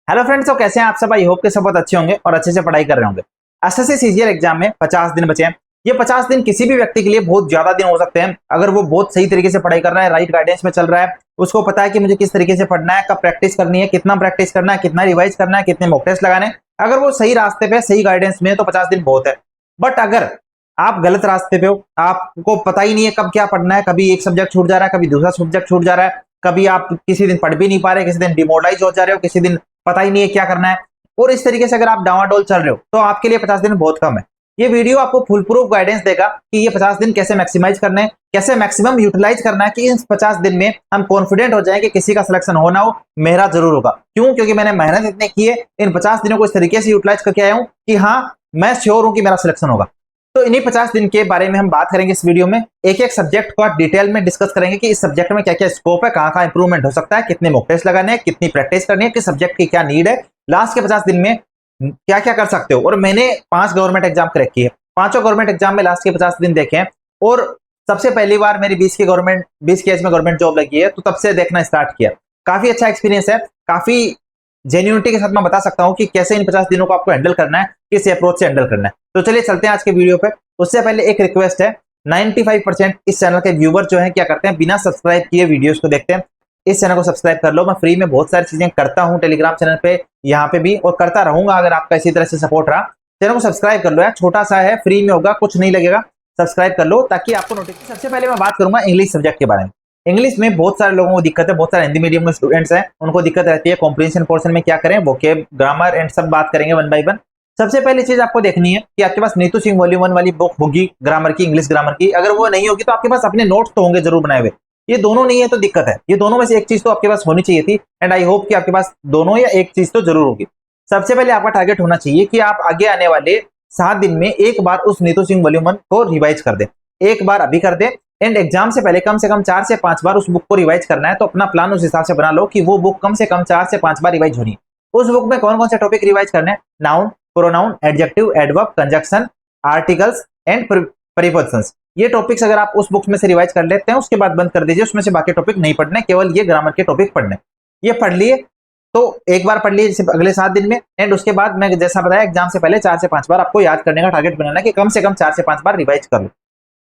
Hello friends, तो कैसे हैं आप सब। आई होप के सब बहुत अच्छे होंगे और अच्छे से पढ़ाई कर रहे होंगे। एसएससी सीजीएल एग्जाम में 50 दिन बचे हैं। ये 50 दिन किसी भी व्यक्ति के लिए बहुत ज्यादा दिन हो सकते हैं अगर वो बहुत सही तरीके से पढ़ाई कर रहा है, राइट गाइडेंस में चल रहा है, उसको पता है कि मुझे किस तरीके से पढ़ना है, कब प्रैक्टिस करनी है, कितना प्रैक्टिस करना है, कितना रिवाइज करना है, कितने मॉक टेस्ट लगाने हैं। अगर वो सही रास्ते पे सही गाइडेंस में है तो 50 दिन बहुत है। बट अगर आप गलत रास्ते पे हो, आपको पता ही नहीं है कब क्या पढ़ना है, कभी एक सब्जेक्ट छूट जा रहा है, कभी दूसरा सब्जेक्ट छूट जा रहा है, कभी आप किसी दिन पढ़ भी नहीं पा रहे, किसी दिन डिमोरलाइज हो जा रहे हो, किसी दिन पता ही नहीं है क्या करना है, और इस तरीके से अगर आप डावाडोल चल रहे हो तो आपके लिए 50 दिन बहुत कम है। ये वीडियो आपको फुल प्रूफ गाइडेंस देगा कि ये 50 दिन कैसे मैक्सिमाइज करने हैं, कैसे मैक्सिमम यूटिलाइज करना है कि इन 50 दिन में हम कॉन्फिडेंट हो जाएं कि किसी का सिलेक्शन हो ना हो, मेरा जरूर होगा। क्यों? क्योंकि मैंने मेहनत इतने की है, इन 50 दिनों को इस तरीके से यूटिलाइज करके आया हूं कि हाँ, मैं श्योर हूं कि मेरा सिलेक्शन होगा। तो इन्हीं 50 दिन के बारे में हम बात करेंगे इस वीडियो में। एक एक सब्जेक्ट को डिटेल में डिस्कस करेंगे कि इस सब्जेक्ट में क्या क्या स्कोप है, कहां इंप्रूवमेंट हो सकता है, कितने मॉक टेस्ट लगाने हैं, कितनी प्रैक्टिस करनी है, किस सब्जेक्ट की क्या नीड है, लास्ट के 50 दिन में क्या क्या कर सकते हो। और मैंने 5 गवर्नमेंट एग्जाम क्रैक किए, पांचों गवर्नमेंट एग्जाम में लास्ट के 50 दिन देखे हैं। और सबसे पहली बार मेरी 20 की एज में गवर्नमेंट जॉब लगी है, तो तब से देखना स्टार्ट किया। काफी अच्छा एक्सपीरियंस है, काफी जेन्युइनिटी के साथ मैं बता सकता हूं कि कैसे इन 50 दिनों को आपको हैंडल करना है, किस अप्रोच से हैंडल करना है। तो चलिए चलते हैं आज के वीडियो पे। उससे पहले एक रिक्वेस्ट है, 95% इस चैनल के व्यूवर जो हैं क्या करते हैं, बिना सब्सक्राइब किए वीडियोस को देखते हैं। इस चैनल को सब्सक्राइब कर लो। मैं फ्री में बहुत सारी चीजें करता हूं टेलीग्राम चैनल पे, यहाँ पे भी, और करता रहूंगा अगर आपका इसी तरह से सपोर्ट रहा। चैनल को सब्सक्राइब कर लो यार, छोटा सा है, फ्री में होगा, कुछ नहीं लगेगा। सब्सक्राइब कर लो ताकि आपको नोटिफिकेशन। सबसे पहले मैं बात करूंगा इंग्लिश सब्जेक्ट के बारे में। इंग्लिश में बहुत सारे लोगों को दिक्कत है, बहुत सारे हिंदी मीडियम में स्टूडेंट्स हैं, उनको दिक्कत रहती है। कॉम्प्रिहेंशन पोर्शन में क्या करें, वोकैब, ग्रामर एंड सब बात करेंगे वन बाय वन। सबसे पहली चीज आपको देखनी है कि आपके पास नीतू सिंह वॉल्यूम 1 वाली बुक होगी ग्रामर की, इंग्लिश ग्रामर की। अगर वो नहीं होगी तो आपके पास अपने नोट्स तो होंगे जरूर बनाए हुए। ये दोनों नहीं है तो दिक्कत है। ये दोनों में से एक चीज तो आपके पास होनी चाहिए थी, एंड आई होप कि आपके पास दोनों या एक चीज तो जरूर होगी। सबसे पहले आपका टारगेट होना चाहिए कि आप आगे आने वाले 7 दिन में एक बार उस नीतू सिंह वॉल्यूम 1 को रिवाइज कर दें। एक बार अभी कर दें, एंड एग्जाम से पहले कम से कम 4 से 5 बार उस बुक को रिवाइज करना है। तो अपना प्लान उस हिसाब से बना लो कि वो बुक कम से कम 4 से 5 बार रिवाइज होनी है। उस बुक में कौन कौन से टॉपिक रिवाइज करने हैं? Noun, pronoun, adjective, adverb, conjunction, articles and prepositions. ये टॉपिक्स अगर आप उस बुक में से रिवाइज कर लेते हैं, उसके बाद बंद कर दीजिए, उसमें से बाकी टॉपिक नहीं पढ़ने, केवल ये ग्रामर के टॉपिक पढ़ने। ये पढ़ लिए तो एक बार पढ़ लिए अगले 7 दिन में, एंड उसके बाद मैं जैसा बताया एग्जाम से पहले 4 से 5 बार आपको याद करने का टारगेट बनाना है कि कम से कम 4 से 5 बार रिवाइज कर लो।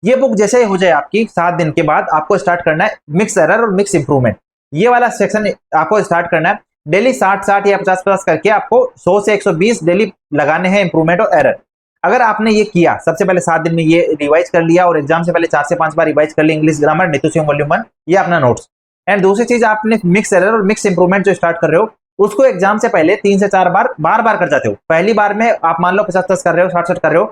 ये बुक जैसे ही हो जाए आपकी 7 दिन के बाद, आपको स्टार्ट करना है मिक्स एरर और मिक्स इंप्रूवमेंट। ये वाला सेक्शन आपको स्टार्ट करना है। डेली 60-60 या 50-50 करके आपको 100 से 120 डेली लगाने हैं इंप्रूवमेंट और एरर। अगर आपने ये किया, सबसे पहले 7 दिन में ये रिवाइज कर लिया और एग्जाम से पहले 4 से 5 बार रिवाइज कर लिया English grammar Neetu Singh volume 1, ये अपना नोट्स। एंड दूसरी चीज, आपने मिक्स एरर और मिक्स इंप्रूवमेंट जो स्टार्ट कर रहे हो, उसको एग्जाम से पहले 3 से 4 बार कर जाते हो। पहली बार में आप मान लो 50-50 कर रहे हो, 60-60 कर रहे हो,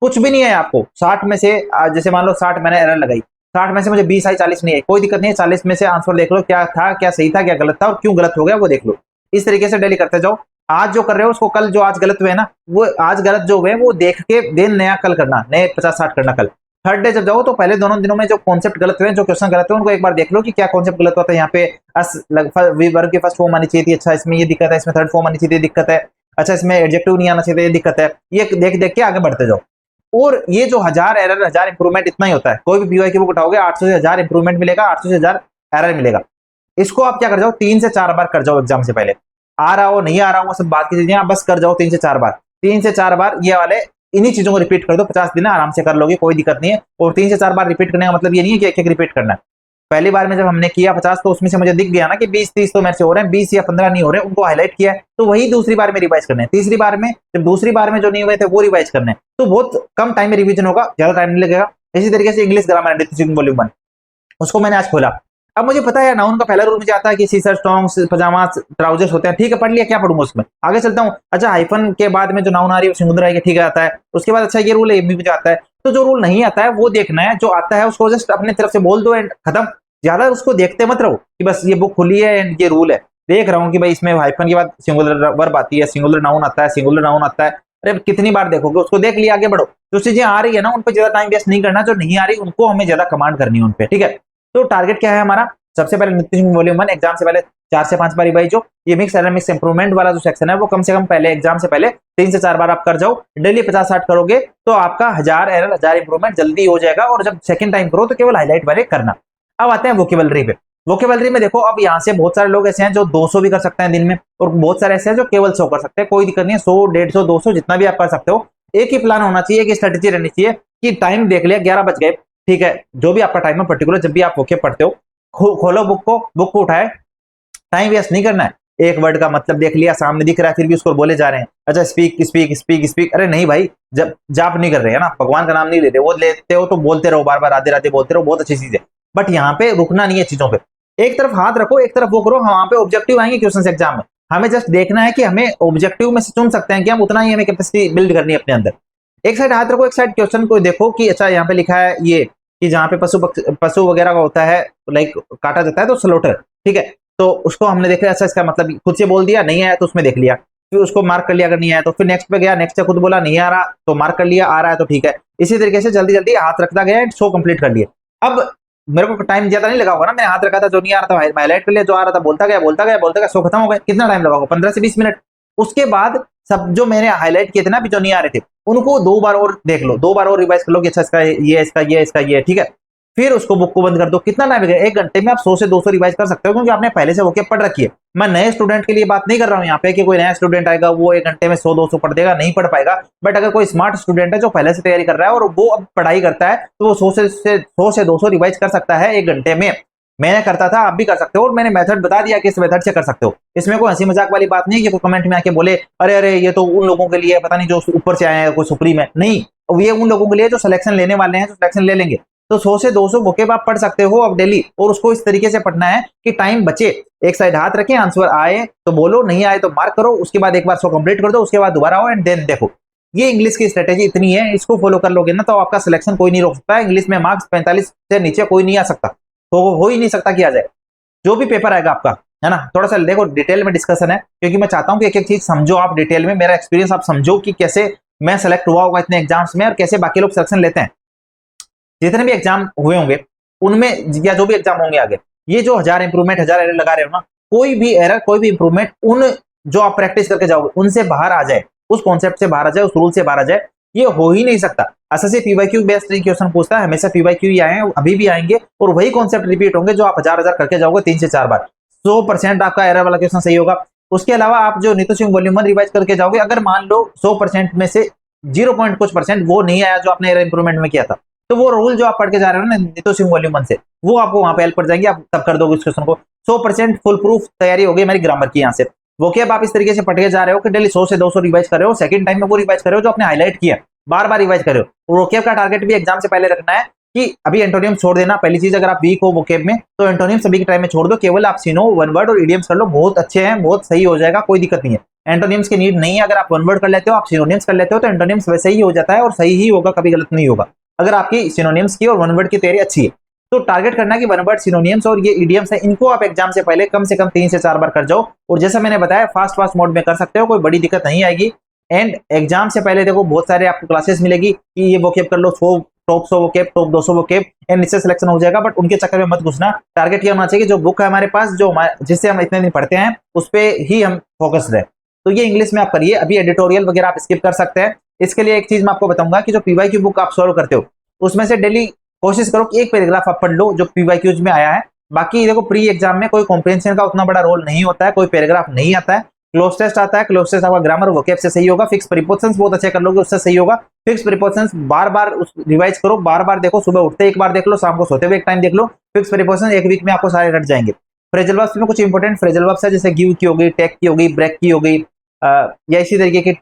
कुछ भी नहीं है आपको 60 में से। जैसे मान लो 60 मैंने एरर लगाई, 60 में से मुझे 20 आई, 40 नहीं आई, कोई दिक्कत नहीं है। 40 में से आंसर देख लो, क्या था, क्या सही था, क्या गलत था, और क्यों गलत हो गया वो देख लो। इस तरीके से डेली करते जाओ। आज जो कर रहे हो उसको कल जो आज गलत हुए ना, वो आज गलत जो हुए वो देख के दिन नया कल करना, नए 50-60 करना कल। थर्ड डे जब जाओ तो पहले दोनों दिनों में जो कॉन्सेप्ट गलत हुए, जो क्वेश्चन गलत हुए, उनको एक बार देख लो कि क्या कॉन्सेप्ट गलत हुआ था। यहाँ पे वर्ब की फर्स्ट फॉर्म आनी चाहिए थी, अच्छा इसमें ये दिक्कत है, इसमें थर्ड फॉर्म आनी चाहिए थी, दिक्कत है, अच्छा इसमें एडजेक्टिव नहीं आना चाहिए, ये दिक्कत है। ये देख देख के आगे बढ़ते जाओ। और ये जो 1000 एरर 1000 इंप्रूवमेंट इतना ही होता है। कोई भी पीवाई की बुक उठाओगे 800 से 1000 इंप्रूवमेंट मिलेगा, 800 से 1000 एरर मिलेगा। इसको आप क्या कर जाओ, 3 से 4 बार कर जाओ एग्जाम से पहले। आ रहा हो नहीं आ रहा हो वो सब बात की चीजें, आप बस कर जाओ 3 से 4 बार। 3 से 4 बार ये वाले इन्हीं चीजों को रिपीट कर दो, 50 दिन आराम से कर लोगे, कोई दिक्कत नहीं है। और 3 से 4 बार रिपीट करने का मतलब ये नहीं है कि एक-एक रिपीट करना है। पहली बार में जब हमने किया 50, तो उसमें से मुझे दिख गया ना कि 20-30 तो मेरे से हो रहे हैं, 20 या 15 नहीं हो रहे, उनको हाईलाइट किया है, तो वही दूसरी बार में रिवाइज करने हैं। तीसरी बार में जब दूसरी बार में जो नहीं हुए थे वो रिवाइज करने हैं, तो बहुत कम टाइम में रिवीजन होगा, ज्यादा टाइम नहीं लगेगा। इसी तरीके से English grammar Neetu Singh volume 1, उसको मैंने आज खोला। अब मुझे पता है नाउन का पहला रूल मुझे आता है कि सी शर्ट, स्ट्रॉन्ग्स, पजामा, ट्राउजर्स होते हैं, ठीक है, पढ़ लिया, क्या पढ़ूंगा उसमें, आगे चलता हूँ। अच्छा हाइफन के बाद में जो नाउन आ रही है समुद्र आएगी, ठीक है, आता है। उसके बाद अच्छा ये रूल है, ये भी मुझे आता है। तो जो रूल नहीं आता है वो देखना है, जो आता है उसको जस्ट अपने तरफ से बोल दो एंड खत्म। ज्यादा उसको देखते मत रहो कि बस ये बुक खुली है एंड ये रूल है। देख रहा हूँ कि भाई इसमें हाइफन के बाद सिंगुलर वर्ब आती है, सिंगुलर नाउन आता है, सिंगुलर नाउन आता है। अरे कितनी बार देखोगे, उसको देख लिया, आगे बढ़ो। जो चीजें आ रही है ना उन पर ज्यादा टाइम वेस्ट नहीं करना, जो नहीं आ रही उनको हमें ज्यादा कमांड करनी है उन पे, ठीक है। तो टारगेट क्या है हमारा, सबसे पहले नीतू सिंह वॉल्यूम 1 एग्जाम से पहले 4 से 5 बार रिवाइज हो। ये मिक्स एरर मिक्स इंप्रूवमेंट वाला जो सेक्शन है वो कम से कम पहले एग्जाम से पहले 3 से 4 बार आप कर जाओ। डेली 50-60 करोगे तो आपका 1000 एरर 1000 इंप्रूवमेंट जल्दी हो जाएगा। और जब सेकंड टाइम करो तो केवल हाईलाइट वाले करना। अब आते हैं वोकेबलरी पे। वोकेबलरी में देखो, अब यहाँ से बहुत सारे लोग ऐसे हैं जो 200 भी कर सकते हैं दिन में, और बहुत सारे ऐसे हैं जो केवल 100 कर सकते हैं। कोई दिक्कत नहीं है, 100, 150, 200 जितना भी आप कर सकते हो। एक ही प्लान होना चाहिए, एक स्ट्रेटेजी रहनी चाहिए कि टाइम देख लिया 11 बज गए, ठीक है, जो भी आपका टाइम है पर्टिकुलर, जब भी आप वोकेब पढ़ते हो, खोलो बुक को उठाए, टाइम वेस्ट नहीं करना है। एक वर्ड का मतलब देख लिया, सामने दिख रहा है, फिर भी उसको बोले जा रहे हैं, अच्छा स्पीक स्पीक स्पीक स्पीक। अरे नहीं भाई, जब जाप नहीं कर रहे हैं ना, भगवान का नाम नहीं लेते, वो लेते हो तो बोलते रहो, बार बार राधे राधे बोलते रहो, बहुत अच्छी चीज है। बट यहाँ पे रुकना नहीं है चीजों पे, एक तरफ हाथ रखो, एक तरफ वो करो। वहां पे ऑब्जेक्टिव आएंगे क्वेश्चन एग्जाम में, हमें जस्ट देखना है कि हमें ऑब्जेक्टिव में से चुन सकते हैं कि हम उतना ही हमें कैपेसिटी बिल्ड करनी है अपने अंदर। एक साइड हाथ रखो, एक साइड क्वेश्चन को देखो कि अच्छा यहाँ पे लिखा है ये कि जहाँ पे पशु वगैरह का होता है, लाइक काटा जाता है तो स्लोटर, ठीक है, तो उसको हमने देखा, अच्छा इसका मतलब खुद से बोल दिया, नहीं आया तो उसमें देख लिया, फिर उसको मार्क कर लिया, अगर नहीं आया तो फिर नेक्स्ट पे गया, नेक्स्ट से खुद बोला नहीं आ रहा तो मार्क कर लिया, आ रहा है तो ठीक है। इसी तरीके से जल्दी जल्दी हाथ रखता गया, शो कंप्लीट कर लिए। अब मेरे को टाइम ज्यादा नहीं लगा होगा ना, मैंने हाथ रखा था, जो नहीं आ रहा था हाईलाइट कर लिया, जो आ रहा था बोलता गया बोलता गया बोलता गया, शो खत्म हो गया। कितना टाइम लगा होगा? 15 से 20 मिनट। उसके बाद सब जो मैंने हाईलाइट किए थे ना, अभी जो नहीं आ रहे थे, उनको 2 बार और देख लो, 2 बार और रिवाइज कर लो कि अच्छा इसका ये, इसका ये, इसका ये, ठीक है। फिर उसको बुक को बंद कर दो। कितना टाइम लगेगा? 1 घंटे में आप 100 से 200 रिवाइज कर सकते हो, क्योंकि आपने पहले से वो पढ़ रखी है। मैं नए स्टूडेंट के लिए बात नहीं कर रहा हूँ यहाँ पे कि कोई नया स्टूडेंट आएगा वो 1 घंटे में 100-200 पढ़ देगा, नहीं पढ़ पाएगा। बट अगर कोई स्मार्ट स्टूडेंट है जो पहले से तैयारी कर रहा है और वो अब पढ़ाई करता है, तो वो 100 से 200 रिवाइज कर सकता है 1 घंटे में। मैंने करता था, आप भी कर सकते हो, और मैंने मेथड बता दिया कि इस मेथड से कर सकते हो। इसमें कोई हंसी मजाक वाली बात नहीं है कि कोई कमेंट में आके बोले अरे अरे ये तो उन लोगों के लिए पता नहीं जो ऊपर से आए हैं, कोई सुप्रीम है, नहीं, ये उन लोगों के लिए जो सिलेक्शन लेने वाले हैं, जो सिलेक्शन ले लेंगे। तो 100 से 200 वोकेब आप पढ़ सकते हो अब डेली, और उसको इस तरीके से पढ़ना है कि टाइम बचे। एक साइड हाथ रखें, आंसर आए तो बोलो, नहीं आए तो मार्क करो, उसके बाद एक बार 100 कंप्लीट कर दो, उसके बाद दोबारा आओ एंड देन देखो। ये इंग्लिश की स्ट्रेटेजी इतनी है, इसको फॉलो कर लोगे ना तो आपका सिलेक्शन कोई नहीं रोक सकता। इंग्लिश में मार्क्स 45 से नीचे कोई नहीं आ सकता, तो हो ही नहीं सकता कि आ जाए। जो भी पेपर आएगा आपका, है ना, थोड़ा सा देखो डिटेल में डिस्कशन है, क्योंकि मैं चाहता हूं कि एक एक चीज समझो आप डिटेल में, मेरा एक्सपीरियंस आप समझो कि कैसे मैं सेलेक्ट हुआ होगा इतने एग्जाम्स में और कैसे बाकी लोग सिलेक्शन लेते हैं। जितने भी एग्जाम हुए होंगे उनमें, या जो भी एग्जाम होंगे आगे, ये जो 1000 इंप्रूवमेंट 1000 एरर लगा रहे हो ना, कोई भी एरर कोई भी इंप्रूवमेंट उन जो आप प्रैक्टिस करके जाओगे उनसे बाहर आ जाए, उस कॉन्सेप्ट से बाहर आ जाए, उस रूल से बाहर आ जाए, ये हो ही नहीं सकता। एसएससी पीवाईक्यू बेस्ड क्वेश्चन पूछता है, हमेशा पीवाईक्यू ही आए हैं, अभी भी आएंगे, और वही कॉन्सेप्ट रिपीट होंगे जो आप 1000 करके जाओगे 3 से 4 बार। 100% आपका एरर वाला क्वेश्चन सही होगा। उसके अलावा आप जो नीतू सिंह वॉल्यूम 1 रिवाइज करके जाओगे, अगर मान लो 100% में से 0 पॉइंट कुछ परसेंट वो नहीं आया जो आपने एरर इंप्रूवमेंट में किया था, तो वो रूल जो आप पढ़ के जा रहे हो ना नीतू सिंह वॉल्यूम 1 से, वो आपको वहां पे हेल्प कर जाएंगे, आप तब कर दोगे उस क्वेश्चन को। 100% फुल प्रूफ तैयारी होगी हमारी ग्रामर की यहाँ से। वो क्या आप इस तरीके से पढ़ के जा रहे हो कि डेली 100 से 200 रिवाइज कर रहे हो, सेकंड टाइम में वो रिवाइज कर रहे हो जो आपने हाईलाइट किया, बार बार रिवाइज कर रहे हो। वोकेब का टारगेट भी एग्जाम से पहले रखना है कि अभी एंटोनियम छोड़ देना। पहली चीज, अगर आप वीक हो वोकेब में तो एंटोनियम सभी के टाइम में छोड़ दो, केवल आप सिनो, वन वर्ड और इडियम्स कर लो, बहुत अच्छे हैं, बहुत सही हो जाएगा, कोई दिक्कत नहीं है। एंटोनियम्स की नीड नहीं है, अगर आप वन वर्ड कर लेते हो, आप सिनोनिम्स कर लेते हो, तो एंटोनिम्स वैसे ही हो जाता है और सही ही होगा, कभी गलत नहीं होगा अगर आपकी सिनोनिम्स की और वन वर्ड की तैयारी अच्छी है। तो टारगेट करना कि वन वर्ड सिनोनिम्स और ये इडियम्स है, इनको आप एग्जाम से पहले कम से कम 3 से 4 बार कर जाओ, और जैसा मैंने बताया फास्ट मोड में कर सकते हो, कोई बड़ी दिक्कत नहीं आएगी। एंड एग्जाम से पहले देखो बहुत सारे आपको क्लासेस मिलेगी कि ये वोकेब कर लो, top 100 vocab, top 200 vocab, and इससे सिलेक्शन हो जाएगा। बट उनके चक्कर में मत घुसना। टारगेट ये होना चाहिए कि जो बुक है हमारे पास, जो जिससे हम इतने दिन पढ़ते हैं, उस पर ही हम फोकस रहे। तो ये इंग्लिश में आप करिए। अभी एडिटोरियल वगैरह आप स्किप कर सकते हैं। इसके लिए एक चीज मैं आपको बताऊंगा कि जो पीवाईक्यू बुक आप सॉल्व करते हो, उसमें से डेली कोशिश करो कि एक पैराग्राफ आप पढ़ लो जो पीवाईक्यूज में आया है। बाकी देखो प्री एग्जाम में कोई कॉम्प्रिहेंशन का उतना बड़ा रोल नहीं होता है, कोई पैराग्राफ नहीं आता है। क्लोज टेस्ट आता है, क्लोज टेस्ट आपका ग्रामर वोकेब से सही होगा। फिक्स प्रीपोजिशंस बहुत अच्छे कर लोगे, उससे सही होगा। फिक्स प्रीपोजिशंस बार बार रिवाइज करो, बार बार देखो, सुबह उठते एक बार देख लो, शाम को सोते हुए एक टाइम देख लो। फिक्स प्रीपोजिशन एक वीक में आपको सारे रट जाएंगे। फ्रेजल वर्ब्स में कुछ इंपॉर्टेंट फ्रेजल वर्ब्स है, जैसे गिव की हो गई, टेक की हो गई, ब्रेक की हो गई, या इसी तरीके के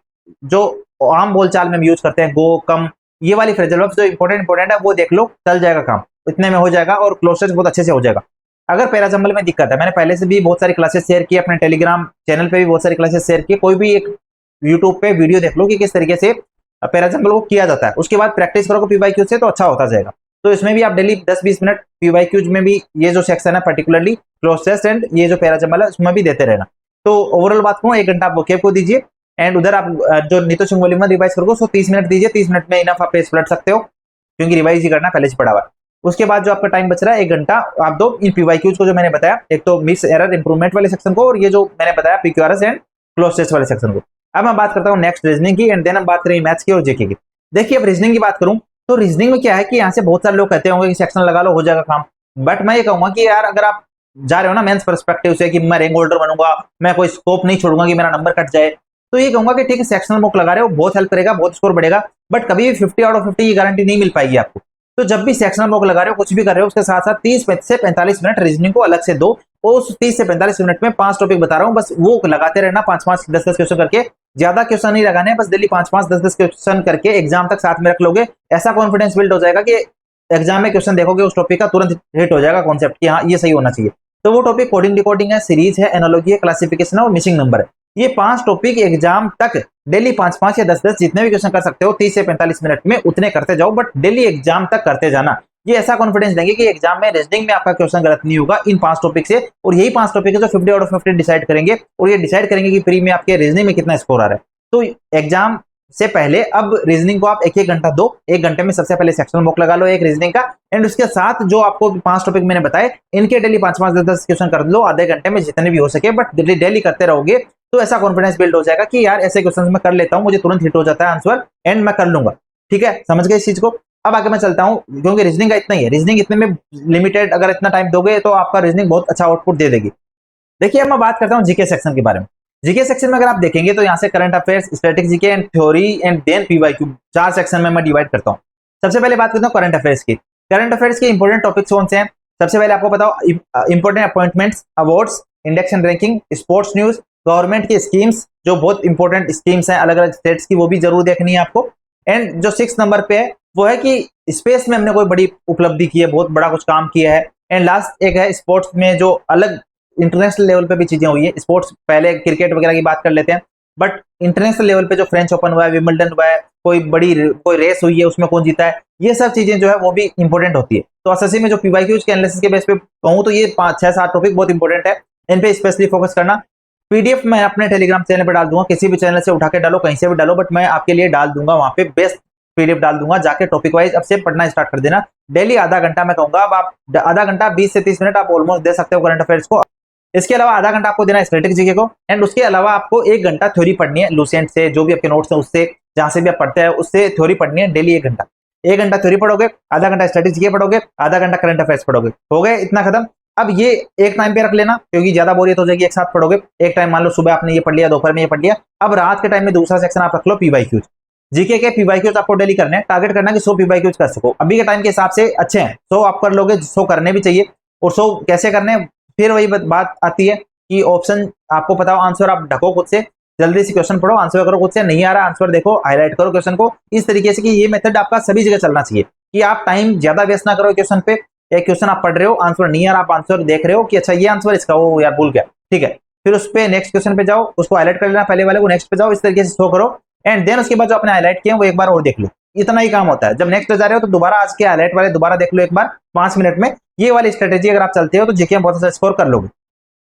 जो आम बोलचाल में हम यूज करते हैं, गो, कम, ये वाली फ्रेजल वर्ब्स जो इंपॉर्टेंट है वो देख लो, चल जाएगा काम, इतने में हो जाएगा और क्लोज टेस्ट बहुत अच्छे से हो जाएगा। अगर पैराजंबल में दिक्कत है, मैंने पहले से भी बहुत सारी क्लासेस शेयर की, अपने टेलीग्राम चैनल पे भी बहुत सारी क्लासेस शेयर की, कोई भी एक यूट्यूब पे वीडियो देख लो कि किस तरीके से पैराजंबल को किया जाता है, उसके बाद प्रैक्टिस करो पीवाईक्यू से, तो अच्छा होता जाएगा। तो इसमें भी आप डेली 10-20 मिनट पीवाईक्यूज में भी ये जो सेक्शन है पर्टिकुलरली क्लोज टेस्ट एंड ये जो पैराजंबल है उसमें भी देते रहना। तो ओवरऑल बात कहूँ, 1 घंटा आप वोकेब को दीजिए, एंड उधर आप जो नीतू सिंह वॉल्यूम 1 रिवाइज करोगे उसको 30 मिनट दीजिए। 30 मिनट में इनफ आप पेज पलट सकते हो, क्योंकि रिवाइज ही करना पहले से पढ़ा हुआ। उसके बाद जो आपका टाइम बच रहा है 1 घंटा, आप दो इन पीवाईक्यूज को जो मैंने बताया, एक तो मिस एरर इंप्रूवमेंट वाले सेक्शन को, और ये जो मैंने बताया पीक्यूआरएस एंड क्लोज टेस्ट वाले सेक्शन को। अब मैं बात करता हूँ नेक्स्ट रीजनिंग की, एंड देन हम बात करें मैथ्स की और जेके की। देखिए अब रीजनिंग की बात करूं तो रीजनिंग में क्या है कि यहाँ से बहुत सारे लोग कहते होंगे कि सेक्शन लगा लो हो जाएगा काम, बट मैं ये कहूंगा कि यार अगर आप जा रहे हो ना मेंस पर्सपेक्टिव से कि मैं रैंक होल्डर बनूंगा, मैं कोई स्कोप नहीं छोड़ूंगा कि मेरा नंबर कट जाए, तो ये कहूंगा कि ठीक है सेक्शनल मॉक लगा रहे हो, बहुत हेल्प करेगा, बहुत स्कोर बढ़ेगा, बट कभी भी 50 आउट ऑफ 50 की गारंटी नहीं मिल पाएगी आपको। तो जब भी सेक्शनल मॉक लगा रहे हो, कुछ भी कर रहे हो, उसके साथ साथ 30 से 45 मिनट रीजनिंग को अलग से दो। उस 30 से 45 मिनट में 5 टॉपिक बता रहा हूँ, बस वो लगाते रहना, 5-5 10-10 क्वेश्चन करके, ज्यादा क्वेश्चन नहीं लगाने, बस डेली 5-5 10-10 क्वेश्चन करके एग्जाम तक साथ में रख लोगे, ऐसा कॉन्फिडेंस बिल्ड हो जाएगा कि एग्जाम में क्वेश्चन देखोगे उस टॉपिक का तुरंत हिट हो जाएगा कॉन्सेप्ट कि हाँ ये सही होना चाहिए। तो वो टॉपिक कोडिंग डिकोडिंग है, सीरीज है, एनालॉजी है, क्लासिफिकेशन है और मिसिंग नंबर है। ये 5 टॉपिक एग्जाम तक डेली 5-5 या 10-10 जितने भी क्वेश्चन कर सकते हो 30 से 45 मिनट में उतने करते जाओ, बट डेली एग्जाम तक करते जाना। ये ऐसा कॉन्फिडेंस देंगे कि एग्जाम में रीजनिंग में आपका क्वेश्चन गलत नहीं होगा इन 5 टॉपिक से, और यही 5 टॉपिक है जो 50 आउट ऑफ 50 डिसाइड करेंगे, और ये डिसाइड करेंगे कि प्री में आपके रीजनिंग में कितना स्कोर आ रहा है। तो एग्जाम से पहले अब रीजनिंग को आप 1-1 घंटा दो, 1 घंटे में सबसे पहले सेक्शनल मॉक लगा लो एक रीजनिंग का, एंड उसके साथ जो आपको 5 टॉपिक मैंने बताए इनके डेली 5-5 10-10 क्वेश्चन कर लो आधे घंटे में जितने भी हो सके, बट डेली करते रहोगे तो ऐसा कॉन्फिडेंस बिल्ड हो जाएगा कि यार ऐसे क्वेश्चन मैं कर लेता हूं, मुझे तुरंत हिट हो जाता है आंसर एंड मैं कर लूंगा। ठीक है, समझ गए इस चीज को। अब आगे मैं चलता हूं, क्योंकि रीजनिंग का इतना ही है, रीजनिंग इतने में लिमिटेड, अगर इतना टाइम दोगे तो आपका रीजनिंग बहुत अच्छा आउटपुट दे देगी। देखिए अब मैं बात करता हूं जीके सेक्शन के बारे में। जीके सेक्शन में अगर आप देखेंगे तो यहाँ से current affairs, static GK and theory and then PYQ, 4 section में मैं डिवाइड करता हूँ। सबसे पहले बात करता हूँ करंट अफेयर्स की। करंट अफेयर्स के इंपॉर्टेंट टॉपिक्स कौन से हैं? सबसे पहले आपको बताओ important appointments, awards, index and ranking, sports news, government की स्कीम्स, जो बहुत इंपॉर्टेंट स्कीम्स हैं अलग अलग स्टेट्स की, वो भी जरूर देखनी है आपको। एंड जो 6 नंबर पे है वो है कि स्पेस में हमने कोई बड़ी उपलब्धि की है, बहुत बड़ा कुछ काम किया है। एंड लास्ट एक है स्पोर्ट्स में जो अलग इंटरनेशनल लेवल पे भी चीजें हुई है। स्पोर्ट्स पहले क्रिकेट वगैरह की बात कर लेते हैं, बट इंटरनेशनल लेवल पे जो फ्रेंच ओपन हुआ है, विंबलडन हुआ है, कोई रेस हुई है उसमें कौन जीता है, ये सब चीजें जो है वो भी इंपॉर्टेंट होती है। तो एसएससी में जो पीवाईक्यूज के एनालिसिस के बेस पे कहूं तो ये 5-6-7 टॉपिक बहुत इंपॉर्टेंट है, इन पे स्पेशली फोकस करना। पीडीएफ मैं अपने टेलीग्राम चैनल पर डाल दूंगा, किसी भी चैनल से उठा के डालो, कहीं से भी डालो, बट मैं आपके लिए डाल दूंगा वहां पे बेस्ट पीडीएफ डाल दूंगा, जाके टॉपिक वाइज अब से पढ़ना स्टार्ट कर देना। डेली आधा घंटा मैं कहूंगा, अब आप आधा घंटा 20 से 30 मिनट आप ऑलमोस्ट दे सकते हो करंट अफेयर्स को। इसके अलावा आधा घंटा आपको देना है स्टैटिक जीके को, एंड उसके अलावा आपको 1 घंटा थ्योरी पढ़नी है लूसेंट से, जो भी आपके नोट्स है उससे, जहां से भी आप पढ़ते हैं उससे थ्योरी पढ़नी है डेली 1 घंटा। 1 घंटा थ्योरी पढ़ोगे, आधा घंटा स्टैटिक जीके पढ़ोगे, आधा घंटा करंट अफेयर्स पढ़ोगे, हो गए इतना खत्म। अब ये एक टाइम पे रख लेना क्योंकि ज्यादा बोरियत हो जाएगी एक साथ पढ़ोगे। एक टाइम मान लो सुबह आपने ये पढ़ लिया, दोपहर में ये पढ़ लिया, अब रात के टाइम में दूसरा सेक्शन आप रख लो पीवाईक्यूज। जीके के पीवाईक्यूज आपको डेली करने हैं, टारगेट करना है कि 100 पीवाईक्यूज कर सको। अभी के टाइम के हिसाब से अच्छे हैं, 100 आप कर लोगे, 100 करने भी चाहिए। और 100 कैसे करने, फिर वही बात आती है कि ऑप्शन आपको पता हो, आंसर आप ढको खुद से, जल्दी से क्वेश्चन पढ़ो, आंसर करो खुद से, नहीं आ रहा आंसर देखो, हाईलाइट करो क्वेश्चन को, इस तरीके से कि ये मेथड आपका सभी जगह चलना चाहिए कि आप टाइम ज्यादा वेस्ट ना करो क्वेश्चन पे। एक क्वेश्चन आप पढ़ रहे हो, आंसर नहीं आ रहा, आप आंसर देख रहे हो कि अच्छा ये आंसर इसका, वो यार भूल गया, ठीक है, फिर उस पे नेक्स्ट क्वेश्चन पे जाओ, उसको हाईलाइट कर लेना, पहले वाले को नेक्स्ट पे जाओ, इस तरीके से शो करो, एंड देन उसके बाद जो आपने हाईलाइट किया वो एक बार और देख लो। इतना ही काम होता है। जब नेक्स्ट जा रहे हो तो दोबारा आज के हाईलाइट वाले दोबारा देख लो एक बार 5 मिनट में। ये वाली स्ट्रेटेजी अगर आप चलते हो तो जीके में बहुत अच्छा स्कोर कर लोगे।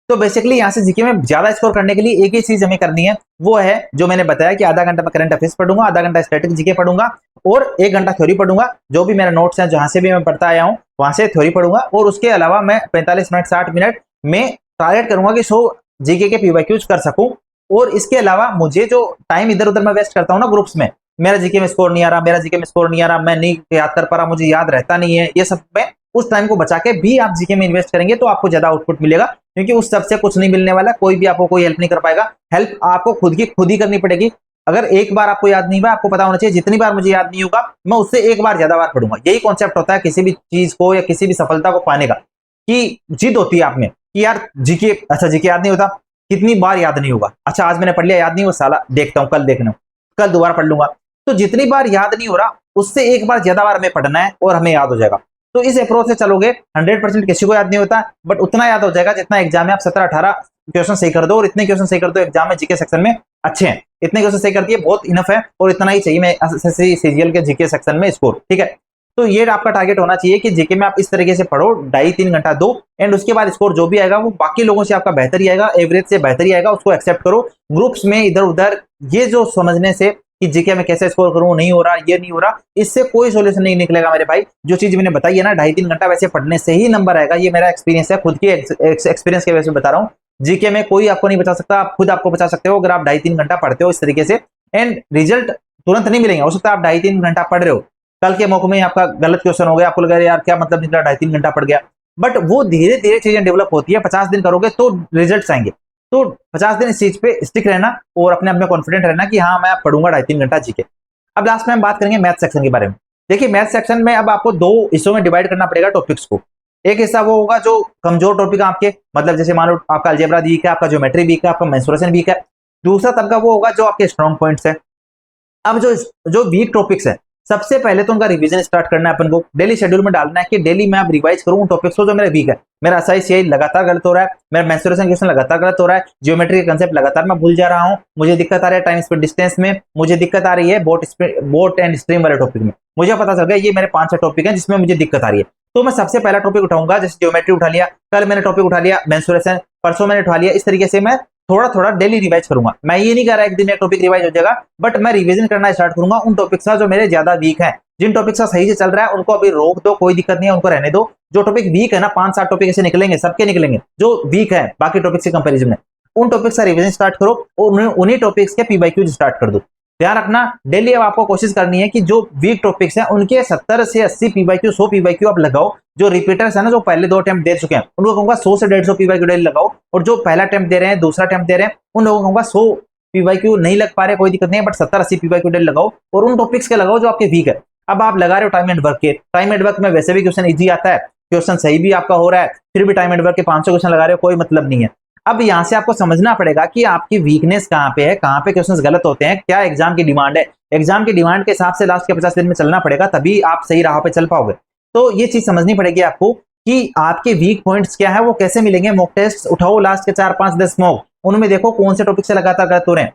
तो बेसिकली यहाँ से जीके में ज्यादा स्कोर करने के लिए एक ही चीज हमें करनी है, वो है जो मैंने बताया कि आधा घंटा मैं करंट अफेयर्स पढ़ूंगा, आधा घंटा स्टैटिक जीके पढ़ूंगा और 1 घंटा थ्योरी पढ़ूंगा। जो भी मेरे नोट्स हैं जहां से भी मैं पढ़ता आया हूं वहां से थ्योरी पढ़ूंगा, और उसके अलावा मैं 45 मिनट 60 मिनट में टारगेट करूंगा कि 100 जीके के पीवाईक्यूज कर सकूं। और इसके अलावा मुझे जो टाइम इधर उधर मैं वेस्ट करता हूँ ना ग्रुप्स में, मेरा जीके में स्कोर नहीं आ रहा, मेरा जीके में स्कोर नहीं आ रहा, मैं नहीं याद कर पा रहा, मुझे याद रहता नहीं है, ये सब में उस टाइम को बचा के भी आप जीके में इन्वेस्ट करेंगे तो आपको ज्यादा आउटपुट मिलेगा, क्योंकि उस सबसे कुछ नहीं मिलने वाला, कोई भी आपको कोई हेल्प नहीं कर पाएगा। हेल्प आपको खुद ही करनी पड़ेगी। अगर एक बार आपको याद नहीं हुआ, आपको पता होना चाहिए जितनी बार मुझे याद नहीं होगा मैं उससे एक बार ज्यादा बार पढ़ूंगा। यही कॉन्सेप्ट होता है किसी भी चीज को या किसी भी सफलता को पाने का, कि जिद होती है आप में कि यार जीके, अच्छा जीके याद नहीं होता, कितनी बार याद नहीं होगा, अच्छा आज मैंने पढ़ लिया, याद नहीं हुआ, साला देखता हूँ कल देखना, कल दोबारा पढ़ लूंगा। तो जितनी बार याद नहीं हो रहा उससे एक बार ज्यादा बार हमें पढ़ना है और हमें याद हो जाएगा। तो इस अप्रोच से चलोगे 100% किसी को याद नहीं होता, बट उतना याद हो जाएगा जितना एग्जाम में आप 17-18 क्वेश्चन सही कर दो, और इतने क्वेश्चन सही कर दो एग्जाम में जीके सेक्शन में अच्छे हैं, इतने क्वेश्चन सही कर दिए बहुत इनफ है, और इतना ही चाहिए मैं एसएससी सीजीएल के जीके सेक्शन में स्कोर। ठीक है, तो ये आपका टारगेट होना चाहिए कि जीके में आप इस तरीके से पढ़ो, 2.5-3 घंटा दो, एंड उसके बाद स्कोर जो भी आएगा वो बाकी लोगों से आपका बेहतर ही आएगा, एवरेज से बेहतर ही आएगा, उसको एक्सेप्ट करो। ग्रुप्स में इधर उधर ये जो समझने से कि जीके में कैसे स्कोर करूं, नहीं हो रहा, ये नहीं हो रहा, इससे कोई सोल्यूशन नहीं निकलेगा मेरे भाई। जो चीज मैंने बताई है ना, 2.5-3 घंटा वैसे पढ़ने से ही नंबर आएगा, ये मेरा एक्सपीरियंस है, खुद के एक्सपीरियंस के वजह से बता रहा हूँ। जीके में कोई आपको नहीं बचा सकता, आप खुद आपको बचा सकते हो अगर आप 2.5-3 घंटा पढ़ते हो इस तरीके से। एंड रिजल्ट तुरंत नहीं मिलेंगे, हो सकता है आप 2.5-3 घंटा पढ़ रहे हो, कल के मौके में आपका गलत क्वेश्चन हो गया, आपको लगा यार क्या मतलब निकला, 2.5-3 घंटा पढ़ गया, बट वो धीरे धीरे चीजें डेवलप होती है। 50 दिन करोगे तो रिजल्ट आएंगे। तो 50 दिन इस चीज पे स्टिक रहना और अपने आप में कॉन्फिडेंट रहना कि हाँ मैं पढ़ूंगा 2.5-3 घंटा जीके। अब लास्ट में हम बात करेंगे मैथ सेक्शन के बारे में। देखिए मैथ सेक्शन में अब आपको 2 हिस्सों में डिवाइड करना पड़ेगा टॉपिक्स को। एक हिस्सा वो होगा जो कमजोर टॉपिक है आपके, मतलब जैसे मान लो आपका अलजेब्रा वीक है, आपका ज्योमेट्री वीक है, आपका मेंसुरेशन वीक है। दूसरा तबका वो होगा जो आपके स्ट्रॉन्ग पॉइंट्स है। अब जो जो वीक टॉपिक्स है, सबसे पहले तो उनका रिवीजन स्टार्ट करना है अपन को। डेली शेड्यूल में डालना है कि डेली मैं अब रिवाइज करूं उन टॉपिक्स को जो मेरा वीक है। मेरा SI लगातार गलत हो रहा है, मेरा मेंसुरेशन क्वेश्चन लगातार गलत हो रहा है, ज्योमेट्री के कंसेप्ट लगातार मैं भूल जा रहा हूं, मुझे दिक्कत आ रही है टाइम स्पीड डिस्टेंस में, मुझे दिक्कत आ रही है बोट एंड स्ट्रीम वाले टॉपिक में। मुझे पता चल गया ये मेरे 5-6 टॉपिक है जिसमें मुझे दिक्कत आ रही है। तो मैं सबसे पहला टॉपिक उठाऊंगा, जैसे ज्योमेट्री उठा लिया, कल मैंने टॉपिक उठा लिया मेंसुरेशन, परसों मैंने उठा लिया। इस तरीके से मैं थोड़ा थोड़ा डेली रिवाइज करूंगा। मैं ये नहीं कह रहा एक दिन एक टॉपिक रिवाइज हो जाएगा, बट मैं रिवीजन करना स्टार्ट करूंगा उन टॉपिक्स का जो मेरे ज्यादा वीक है। जिन टॉपिक्स का सही से चल रहा है उनको अभी रोक दो, कोई दिक्कत नहीं है, उनको रहने दो। जो टॉपिक वीक है ना, 5-7 टॉपिक ऐसे निकलेंगे, सबके निकलेंगे जो वीक है बाकी टॉपिक से कंपेरिजन में, उन टॉपिक्स का रिवीजन स्टार्ट करो और उन्हीं टॉपिक्स के PYQ स्टार्ट कर दो। ध्यान रखना डेली अब आपको कोशिश करनी है कि जो वीक टॉपिक्स हैं उनके 70 से 80 PYQ 100 PYQ आप लगाओ। जो रिपीटर्स है ना, जो पहले 2 अटेम्प्ट दे चुके हैं, उनको कहूंगा 100 से 150 PYQ डेली लगाओ। और जो पहला अटेम्प्ट दे रहे हैं, दूसरा अटेम्प्ट दे रहे हैं, उन लोगों को कहूंगा 100 PYQ नहीं लग पा रहे कोई दिक्कत नहीं है, बट 70-80 PYQ डेली लगाओ और उन टॉपिक्स के लगाओ जो आपके वीक है। अब आप लगा रहे हो टाइम एंड वर्क के, टाइम एंड वर्क में वैसे भी क्वेश्चन इजी आता है, क्वेश्चन सही भी आपका हो रहा है, फिर भी टाइम एंड वर्क के 500 क्वेश्चन लगा रहे हो, कोई मतलब नहीं है। अब यहां से आपको समझना पड़ेगा कि आपकी वीकनेस कहां पे है, कहां पे क्वेश्चंस गलत होते हैं, क्या एग्जाम की डिमांड है। एग्जाम की डिमांड के हिसाब से लास्ट के 50 दिन में चलना पड़ेगा, तभी आप सही राह पे चल पाओगे। तो ये चीज समझनी पड़ेगी आपको कि आपके वीक पॉइंट्स क्या है, वो कैसे मिलेंगे। मॉक टेस्ट उठाओ लास्ट के 4-5-10 मॉक, उनमें देखो कौन से टॉपिक से लगातार गलत हो रहे हैं।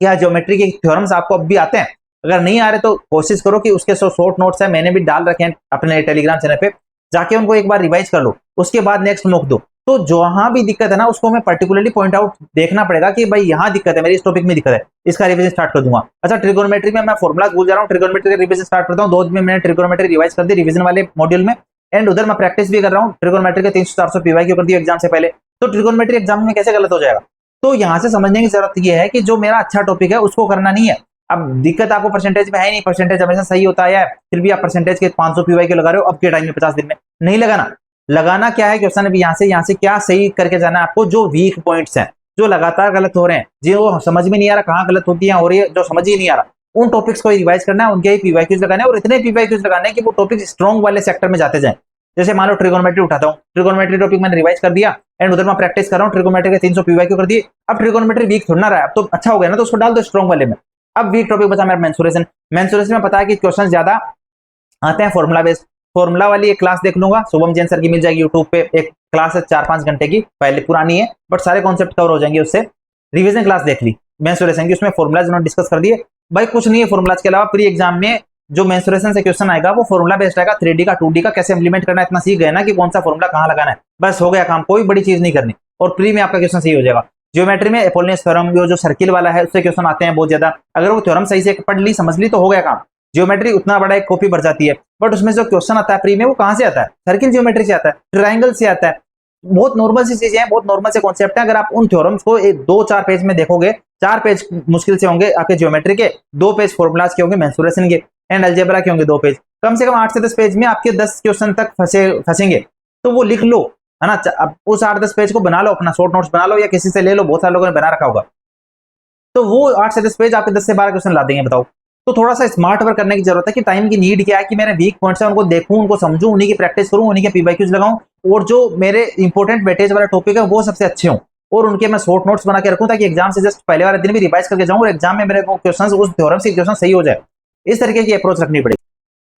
क्या ज्योमेट्री के थ्योरम्स आपको अब भी आते हैं? अगर नहीं आ रहे तो कोशिश करो कि उसके शॉर्ट नोट्स है, मैंने भी डाल रखे हैं अपने टेलीग्राम चैनल पे, जाके उनको एक बार रिवाइज कर लो, उसके बाद नेक्स्ट मॉक दो। तो जहां भी दिक्कत है ना, उसको मैं पर्टिकुलरली पॉइंट आउट देखना पड़ेगा कि भाई यहाँ दिक्कत है, मेरी इस टॉपिक में दिक्कत है, इसका रिवीजन स्टार्ट कर दूंगा। अच्छा ट्रिगोनोमेट्री में मैं फॉर्मुलाज भूल जा रहा हूँ, ट्रिगोनोमेट्री का रिवीजन स्टार्ट करता हूँ। 2 दिन में मैंने ट्रिगोनोमेट्री रिवाइज कर दी रिवीजन वाले मॉड्यूल में, एंड उधर मैं प्रैक्टिस भी कर रहा हूँ। ट्रिगोनोमेट्री के 300-400 PYQ कर दिया एग्जाम से पहले। तो ट्रिगोनोमेट्री एग्जाम में कैसे गलत हो जाएगा? तो यहाँ से समझने की जरूरत यह है कि जो मेरा अच्छा टॉपिक है उसको करना नहीं है। अब दिक्कत आपको परसेंटेज में है नहीं, परसेंटेज हमेशा सही होता है, फिर भी आप परसेंटेज के 500 PYQ लगा रहे हो अब के टाइम में 50 दिन में। नहीं लगाना। लगाना क्या है, क्वेश्चन अभी यहाँ से क्या सही करके जाना है आपको। जो वीक पॉइंट्स हैं, जो लगातार गलत हो रहे हैं, जो समझ में नहीं आ रहा कहाँ गलत होती है और ये जो समझ ही नहीं आ रहा, उन टॉपिक्स को रिवाइज करना है, उनके ही PYQs लगाने हैं और इतने PYQs लगाने हैं कि वो टॉपिक स्ट्रॉन्ग वाले सेक्टर में जाते जाए। जैसे मान लो ट्रिगोनोमेट्री उठाता हूँ, ट्रिगोनोमेट्री टॉपिक मैंने रिवाइज कर दिया एंड उधर मैं प्रैक्टिस कर रहा हूँ, ट्रिगोनोमेट्री के 300 PYQ कर दिए। अब ट्रिगोनोमेट्री वीक थोड़ा ना रहा है, अब तो अच्छा हो गया ना, तो उसको डाल दो स्ट्रॉन्ग वाले में। अब वीक टॉपिक बचा मेरा मेंसुरेशन। मेंसुरेशन में पता है कि क्वेश्चन ज्यादा आते हैं फॉर्मुला बेस्ड। फॉर्मुला वाली एक क्लास देख लूंगा, शुभम जैन सर की मिल जाएगी यूट्यूब पे, एक क्लास है 4-5 घंटे की, पहले पुरानी है बट सारे कॉन्सेप्ट कवर हो जाएंगे उससे। रिवीजन क्लास देख ली मेंसुरेशन की, उसमें फॉर्मुलाज उन्होंने डिस्कस कर दिए। भाई कुछ नहीं है फॉर्मुलाज के अलावा, प्री एग्जाम में जो मेंसुरेशन से क्वेश्चन आएगा वो फॉर्मुला बेस्ड आएगा। 3D का 2D का कैसे इंप्लीमेंट करना है इतना सीख गए ना कि कौन सा फॉर्मुला कहाँ लगाना है, बस हो गया काम, कोई बड़ी चीज नहीं करनी और प्री में आपका क्वेश्चन सही हो जाएगा। ज्योमेट्री में एपोलियस थ्योरम जो सर्किल वाला है उससे क्वेश्चन आते हैं बहुत ज्यादा, अगर वो थ्योरम सही से पढ़ ली समझ ली तो हो गया काम। ज्योमेट्री उतना बड़ा एक कॉपी भर जाती है, बट उसमें जो क्वेश्चन आता है प्री में वो कहां से आता है, सर्किल ज्योमेट्री से आता है, ट्रायंगल से आता है। बहुत नॉर्मल सी चीजें हैं, बहुत नॉर्मल से कॉन्सेप्ट है। अगर आप उन थ्योरम्स को 2-4 पेज में देखोगे, 4 पेज मुश्किल से होंगे आपके ज्योमेट्री के, 2 पेज फॉर्मुलाज के होंगे मेंसुरेशन के, एंड अलजेब्रा के होंगे 2 पेज, कम से कम 8 से 10 पेज में आपके 10 क्वेश्चन तक फंसेंगे। तो वो लिख लो है ना, अब उस 8-10 पेज को बना लो, अपना शॉर्ट नोट्स बना लो या किसी से ले लो, बहुत सारे लोगों ने बना रखा होगा। तो वो 8 से 10 पेज आपके 10 से 12 क्वेश्चन ला देंगे, बताओ। तो थोड़ा सा स्मार्ट वर्क करने की जरूरत है कि टाइम की नीड क्या है, कि मेरे वीक पॉइंट्स है उनको देखूं, उनको समझूं, उन्हीं की प्रैक्टिस करूं, उन्हीं के PYQs लगाऊं और जो मेरे इंपॉर्टेंट वेटेज वाला टॉपिक है वो सबसे अच्छे हों और उनके मैं शॉर्ट नोट्स बना के रखूं, ताकि एग्जाम से जस्ट पहले वाले दिन भी रिवाइज करके जाऊं और एग्जाम में मेरे वो क्वेश्चन उस थ्योरम से क्वेश्चन सही हो जाए। इस तरीके की अप्रोच रखनी पड़ेगी।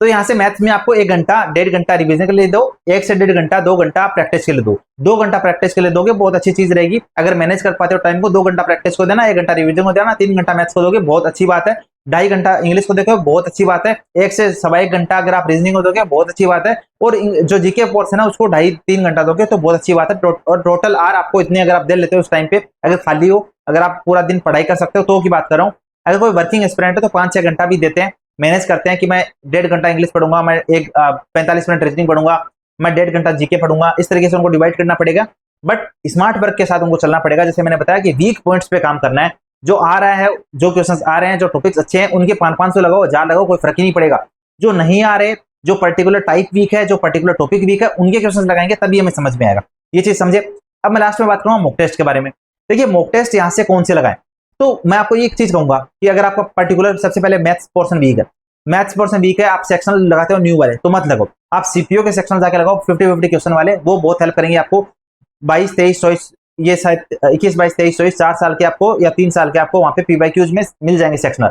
तो यहाँ से मैथ्स में आपको 1 घंटा 1.5 घंटा रिवीजन के लिए दो, 1 से 1.5 घंटा 2 घंटा प्रैक्टिस के लिए दो। 2 घंटा प्रैक्टिस के लिए दोगे बहुत अच्छी चीज रहेगी। अगर मैनेज कर पाते हो टाइम को, 2 घंटा प्रैक्टिस को देना, 1 घंटा रिवीजन को देना, 3 घंटा मैथ्स को दोगे बहुत अच्छी बात है। 2.5 घंटा इंग्लिश को देखो बहुत अच्छी बात है। 1 से 1.25 घंटा अगर आप रीजनिंग को दोगे बहुत अच्छी बात है। और जो जीके पोर्शन है उसको 2.5-3 घंटा दोगे तो बहुत अच्छी बात है। और टोटल आर आपको इतने अगर आप दे लेते हो उस टाइम पे, अगर खाली हो, अगर आप पूरा दिन पढ़ाई कर सकते हो तो की बात कर रहा हूँ। अगर कोई वर्किंग एस्पिरेंट है तो 5-6 घंटा भी देते हैं, मैनेज करते हैं कि मैं 1.5 घंटा इंग्लिश पढ़ूंगा, मैं 45 मिनट रीजनिंग पढ़ूंगा, मैं 1.5 घंटा जीके पढ़ूंगा। इस तरीके से उनको डिवाइड करना पड़ेगा, बट स्मार्ट वर्क के साथ उनको चलना पड़ेगा। जैसे मैंने बताया कि वीक पॉइंट्स पे काम करना है, जो आ रहा है, जो क्वेश्चंस आ रहे हैं, जो टॉपिक्स अच्छे हैं उनके 500 लगाओ, 1000 लगाओ, कोई फर्क ही नहीं पड़ेगा। जो नहीं आ रहे जो पर्टिकुलर टाइप वीक है, जो पर्टिकुलर टॉपिक वीक है, उनके क्वेश्चन लगाएंगे तभी हमें समझ में आएगा। ये चीज समझे। अब मैं लास्ट में बात करूंगा मॉक टेस्ट के बारे में। देखिए मॉक टेस्ट यहाँ से कौन से लगाएं, तो मैं आपको एक चीज कहूंगा कि अगर आपका पर्टिकुलर सबसे पहले मैथ्स पोर्शन वीक है, मैथ्स पोर्शन वीक है, आप सेक्शन लगाते हो न्यू वाले, तो मत लगाओ। आप सीपीओ के सेक्शन जाके लगाओ 50-50 क्वेश्चन वाले, वो बहुत हेल्प करेंगे आपको। 22, 23, 24, ये शायद 21, 22, 23, 24 4 साल के आपको या 3 साल के आपको वहां पे पीवाईक्यूज में मिल जाएंगे सेक्शनल।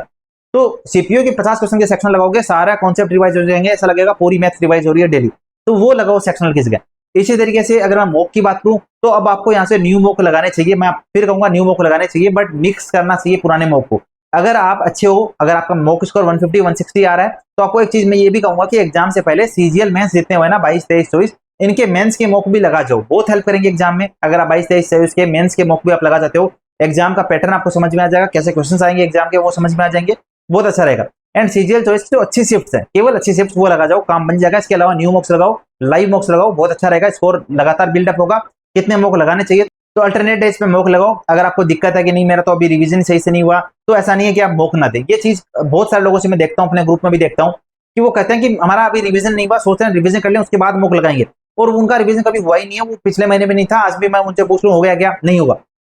तो सीपीओ के 50 क्वेश्चन के सेक्शन लगाओगे, सारा कॉन्सेप्ट रिवाइज हो जाएंगे, ऐसा लगेगा पूरी मैथ्स रिवाइज हो रही है डेली। तो वो लगाओ सेक्शनल की जगह। इसी तरीके से अगर मैं मॉक की बात करूं तो अब आपको यहाँ से न्यू मॉक लगाने चाहिए। मैं फिर कहूंगा न्यू मॉक लगाने चाहिए, बट मिक्स करना चाहिए पुराने मॉक को। अगर आप अच्छे हो, अगर आपका मॉक स्कोर 150, 160 आ रहा है, तो आपको एक चीज मैं ये भी कहूंगा कि एग्जाम से पहले सीजीएल मेंस जितने हुए ना 22, 23, 24, इनके मेंस के मॉक भी लगा जाओ, बहुत हेल्प करेंगे एग्जाम में। अगर आप 22, 23, 24 के मेंस के मॉक भी आप लगा जाते हो, एग्जाम का पैटर्न आपको समझ में आ जाएगा, कैसे क्वेश्चन आएंगे एग्जाम के वो समझ में आ जाएंगे, बहुत अच्छा रहेगा। एंड सीजीएल चॉइस जो अच्छी शिफ्ट है, केवल अच्छी शिफ्ट वो लगा जाओ, काम बन जाएगा। इसके अलावा न्यू मॉक्स लगाओ, लाइव मॉक्स लगाओ, बहुत अच्छा रहेगा, स्कोर लगातार बिल्डअप होगा। कितने मॉक लगाने चाहिए, तो अल्टरनेट डेज पे मॉक लगाओ। अगर आपको दिक्कत है कि नहीं मेरा तो अभी रिवीजन सही से नहीं हुआ, तो ऐसा नहीं है कि आप मॉक ना दें। ये चीज बहुत सारे लोगों से मैं देखता हूँ, अपने ग्रुप में भी देखता हूँ कि वो कहते हैं कि हमारा अभी रिवीजन नहीं हुआ, सोचते हैं रिवीजन कर लें उसके बाद मॉक लगाएंगे, और उनका रिवीजन कभी हुआ ही नहीं है। वो पिछले महीने में नहीं था, आज भी मैं उनसे पूछ लूं हो गया क्या, नहीं होगा।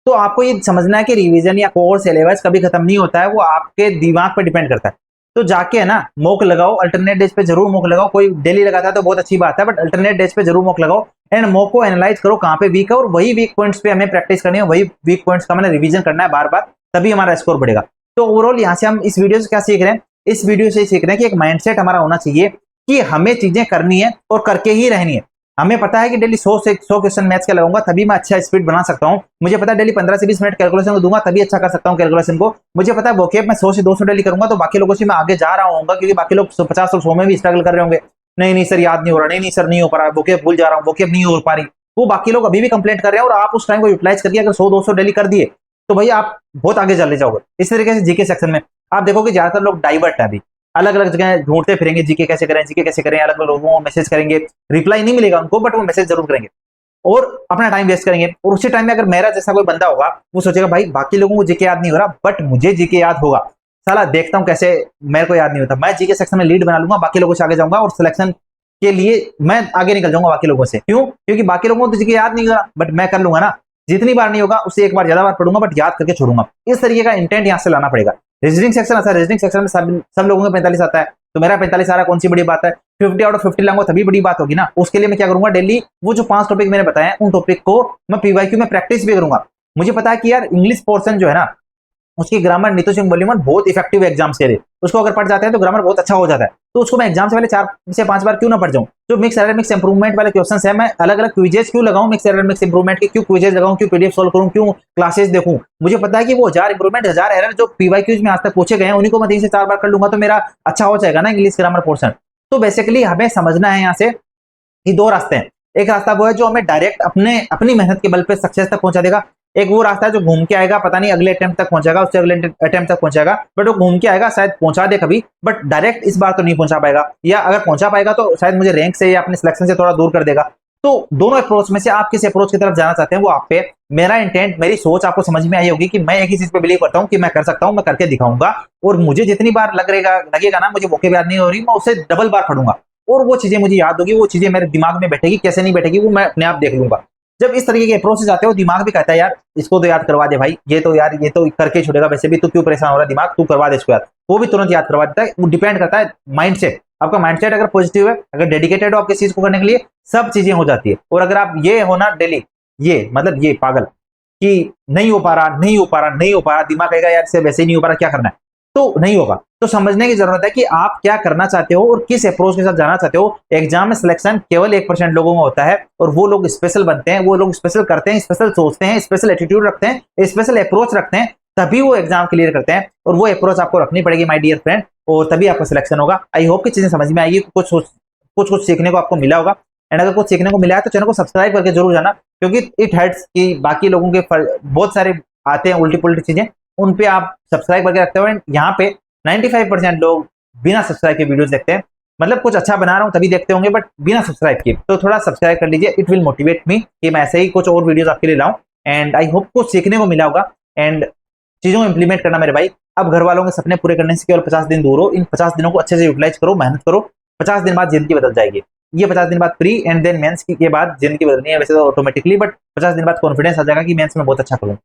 तो आपको ये समझना है कि रिवीजन या कोर सिलेबस कभी खत्म नहीं होता है, वो आपके दिमाग पर डिपेंड करता है। तो जाके है ना मॉक लगाओ, अल्टरनेट डेज पे जरूर मॉक लगाओ। कोई डेली लगाता है तो बहुत अच्छी बात है, बट अल्टरनेट डेज पे जरूर मॉक लगाओ। एंड मॉक को एनालाइज करो कहाँ पे वीक है, और वही वीक पॉइंट्स पे हमें प्रैक्टिस करनी है, वही वीक पॉइंट्स का हमें रिवीजन करना है बार बार, तभी हमारा स्कोर बढ़ेगा। तो ओवरऑल यहाँ से हम इस वीडियो से क्या सीख रहे हैं, इस वीडियो से सीख रहे हैं कि एक माइंडसेट हमारा होना चाहिए कि हमें चीजें करनी है और करके ही रहनी है। हमें पता है कि डेली 100 से 100 क्वेश्चन मैथ्स के लगाऊंगा तभी मैं अच्छा स्पीड बना सकता हूँ। मुझे पता है डेली 15 से 20 मिनट कैलकुलेशन को दूंगा तभी अच्छा कर सकता हूँ कैलकुलेशन को। मुझे पता है वोकेब मैं 100 से 200 डेली करूंगा तो बाकी लोगों से मैं आगे जा रहा हूँ, क्योंकि बाकी लोग 50 और 100 में भी स्ट्रगल कर रहे होंगे। नहीं सर याद नहीं हो रहा, नहीं सर नहीं हो पा रहा, वोकेब भूल जा रहा हूँ, वोकेब नहीं हो पा रही। वो बाकी लोग अभी भी कंप्लेंट कर रहे हैं, और आप उस टाइम को यूटिलाइज करके अगर 100-200 डेली कर दिए तो भाई आप बहुत आगे चले जाओगे। इस तरीके से जीके सेक्शन में आप देखोगे ज्यादातर लोग डाइवर्ट है, अभी अलग अलग जगह ढूंढते फिरेंगे जीके कैसे करें, जीके कैसे करें, अलग अलग लोगों को मैसेज करेंगे, रिप्लाई नहीं मिलेगा उनको, बट वो मैसेज जरूर करेंगे और अपना टाइम वेस्ट करेंगे। और उसी टाइम में अगर मेरा जैसा कोई बंदा होगा वो सोचेगा भाई बाकी लोगों को जीके याद नहीं हो रहा, बट मुझे जीके याद होगा, साला देखता हूं कैसे मेरे को याद नहीं होता। मैं जीके सेक्शन में लीड बना लूंगा, बाकी लोगों से आगे जाऊंगा और सिलेक्शन के लिए मैं आगे निकल जाऊंगा बाकी लोगों से। क्यों? क्योंकि बाकी लोगों को तो जीके याद नहीं होगा, बट मैं कर लूंगा ना। जितनी बार नहीं होगा उससे एक बार ज्यादा बार पढ़ूंगा, बट याद करके छोड़ूंगा। इस तरीके का इंटेंट यहाँ से लाना पड़ेगा। रीजनिंग सेक्शन आता है, रीजनिंग सेक्शन में सब लोगों को 45 आता है, तो मेरा 45 आ रहा, कौन सी बड़ी बात है। 50 आउट ऑफ 50 लाऊंगा तभी बड़ी बात होगी ना। उसके लिए मैं क्या करूंगा, डेली वो जो 5 टॉपिक मैंने बताए उन टॉपिक को मैं पीवाईक्यू में प्रैक्टिस भी करूंगा। मुझे पता है कि यार इंग्लिश पोर्शन जो है ना उसकी ग्रामर नीतू सिंह वॉल्यूम बहुत इफेक्टिव है एग्जाम्स के लिए। उसको अगर पढ़ जाते हैं तो ग्रामर बहुत अच्छा हो जाता है, तो उसको मैं एग्जाम से पहले 4 से 5 बार क्यों ना पढ़ जाऊं। जो मिक्स एरर मिक्स इंप्रूवमेंट वाले क्वेश्चंस है, मैं अलग अलग क्विजेस क्यों लगाऊं, मिक्स एरर मिक्स इंप्रूवमेंट के क्यों क्विजेस लगाऊं, क्यों पीडीएफ सॉल्व करूं, क्यों क्लासेस देखूं। मुझे पता है कि वो 1000 इंप्रूवमेंट 1000 एरर जो पीवाईक्यूज में आज तक पूछे गए हैं उन्हीं को मैं 3 से 4 बार कर लूंगा, तो मेरा अच्छा हो जाएगा ना इंग्लिश ग्रामर पोर्शन। तो बेसिकली हमें समझना है यहाँ से कि 2 रास्ते हैं। एक रास्ता वो है जो हमें डायरेक्ट अपनी मेहनत के बल पे सक्सेस तक पहुंचा देगा। एक वो रास्ता है जो घूम के आएगा, पता नहीं अगले अटेम्प्ट तक पहुंचेगा, उससे अगले अटेम्प्ट तक पहुंचेगा, बट वो घूम के आएगा, शायद पहुंचा दे कभी, बट डायरेक्ट इस बार तो नहीं पहुंचा पाएगा, या अगर पहुंचा पाएगा तो शायद मुझे रैंक से या अपने सिलेक्शन से थोड़ा दूर कर देगा। तो दोनों अप्रोच में से आप किस अप्रोच की तरफ जाना चाहते हैं वो आप पे। मेरा इंटेंट, मेरी सोच आपको समझ में आई होगी कि मैं एक ही चीज पे बिलीव करता हूँ कि मैं कर सकता हूँ, मैं करके दिखाऊंगा। और मुझे जितनी बार लगेगा ना मुझे वोकेब याद नहीं हो रही, मैं उससे डबल बार पढ़ूंगा और वो चीजें मुझे याद होगी, वो चीजें मेरे दिमाग में बैठेगी। कैसे नहीं बैठेगी वो मैं अपने आप देख लूंगा। जब इस तरीके के अप्रोच से जाते हो दिमाग भी कहता है यार इसको तो याद करवा दे भाई, ये तो यार ये तो करके छुड़ेगा, वैसे भी तू क्यों परेशान हो रहा है, दिमाग तू करवा दे इसको याद, वो भी तुरंत याद करवा देता है। वो डिपेंड करता है माइंडसेट। आपका माइंडसेट अगर पॉजिटिव है, अगर डेडिकेटेड हो आप किसी चीज को करने के लिए, सब चीजें हो जाती है। और अगर आप ये हो ना डेली ये मतलब ये पागल कि नहीं हो पा रहा, नहीं हो पा रहा, नहीं हो पा रहा, दिमाग कहेगा यार इससे वैसे ही नहीं हो पा रहा, क्या करना है, तो नहीं होगा। तो समझने की जरूरत है कि आप क्या करना चाहते हो और किस अप्रोच के साथ जाना चाहते हो। एग्जाम में सिलेक्शन केवल 1% लोगों में होता है, और वो लोग स्पेशल बनते हैं, वो लोग स्पेशल करते हैं, स्पेशल सोचते हैं, स्पेशल एटीट्यूड रखते हैं, स्पेशल अप्रोच रखते हैं, तभी वो एग्जाम क्लियर करते हैं। और वो अप्रोच आपको रखनी पड़ेगी माय डियर फ्रेंड, और तभी आपका सिलेक्शन होगा। आई होप कि चीजें समझ में आएगी, कुछ सीखने को आपको मिला होगा। एंड अगर कुछ सीखने को मिला है तो चैनल को सब्सक्राइब करके जरूर जाना, क्योंकि इट हेल्प्स कि बाकी लोगों के बहुत सारे आते हैं उल्टी पुल्टी चीजें, उन पे आप सब्सक्राइब करके रखते हो। एंड यहाँ पे 95% लोग बिना सब्सक्राइब के वीडियोस देखते हैं, मतलब कुछ अच्छा बना रहा हूं तभी देखते होंगे, बट बिना सब्सक्राइब किए। तो थोड़ा सब्सक्राइब कर लीजिए, इट विल मोटिवेट मी कि मैं ऐसे ही कुछ और वीडियोस आपके लिए लाऊं। एंड आई होप कुछ सीखने को मिला होगा। एंड चीजों को इंप्लीमेंट करना मेरे भाई। अब घर वालों के सपने पूरे करने से केवल 50 दिन दूर हो, इन 50 दिनों को अच्छे से यूटिलाइज करो, मेहनत करो, 50 दिन बाद जिंदगी बदल जाएगी। ये 50 दिन बाद प्री एंड देन मेंस के बाद जिंदगी बदलनी है वैसे तो ऑटोमेटिकली, बट 50 दिन बाद कॉन्फिडेंस आ जाएगा कि मेंस में बहुत अच्छा करूँ।